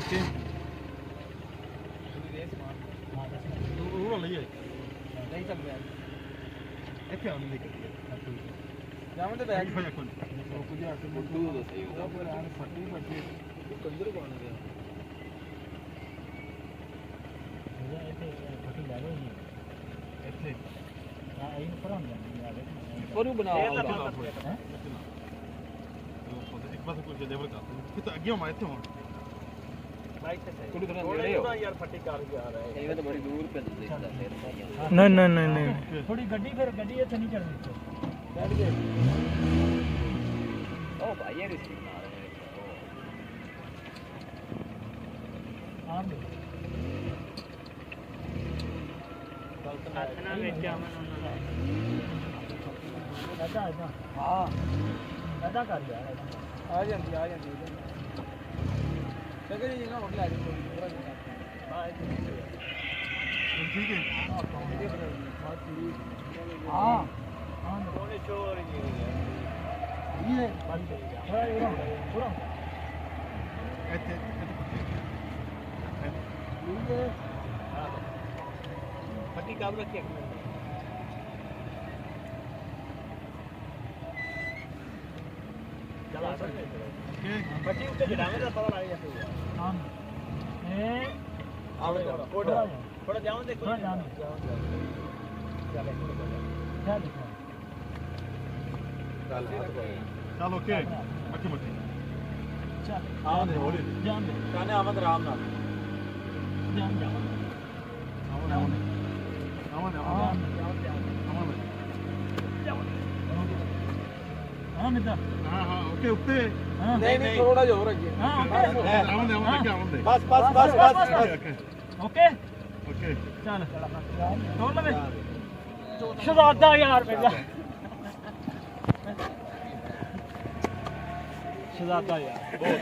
okay ਉਹ ਲਈਏ ਨਹੀਂ ਚੱਲਦਾ ਇੱਥੇ ਆਉਣ ਲਈ ਜਾਵਾਂ ਤੇ ਬੈਗ ਫੜਿਆ ਕੋਲ ਉਹ ਕੁਝ ਆ ਕੇ ਮੁੱਢੂ ਦੋ ਸਹੀ ਉਹਦਾ ਪਰ ਆਣ ਫੱਟੀ ਬੱਟੀ ਕੰਦਰ ਬਣ ਗਿਆ ਇਹ ਇੱਥੇ ਫੱਟੀ ਲੈ ਲਓ ਇੱਥੇ ਆ ਇਹ ਪਰ ਆਉਂਦਾ ਪਰੂ ਬਣਾ ਹੈ ਇੱਕ ਪਾਸੇ ਕੁਝ ਲੈਵਲ ਕਰ ਕਿਤੇ ਅੱਗੇ ਮੈਂ ਇੱਥੇ ਹਾਂ थोड़ी थोड़ा नेड़े हो यार फटी कार जा रहा है ये तो बड़ी दूर पे दिखता है नहीं थोड़ी गड्डी फिर गड्डी ऐसे नहीं चढ़नी बैठ गए ओ भाई ये रिस्क मार रहे हैं हां साथना ਵਿੱਚ ਆਮਨ ਉਹਨਾਂ ਦਾ ਆਦਾ ਹਾਂ ਆਦਾ ਕਰ ਯਾਰ ਆ ਜਾਂਦੀ सगर जी ना होटल आ जाओ पूरा हां ठीक है हां हां कोने चोर ये पूरा ऐसे ये पट्टी काम रखिए चला बच्ची उसके जड़ावे का पता लग जाता है हां ए आवे थोड़ा जाओ देखो थोड़ा जाओ चल देखो चल ओके मत चल आओ दे होली जान दे काने आमद राम नाल जान हाँ मित्र हाँ हाँ ओके ओके नहीं थोड़ा जो और आगे हाँ आवन दे बस ओके ओके चल छोड़ ले शहजादा यार मेरा शहजादा यार बहुत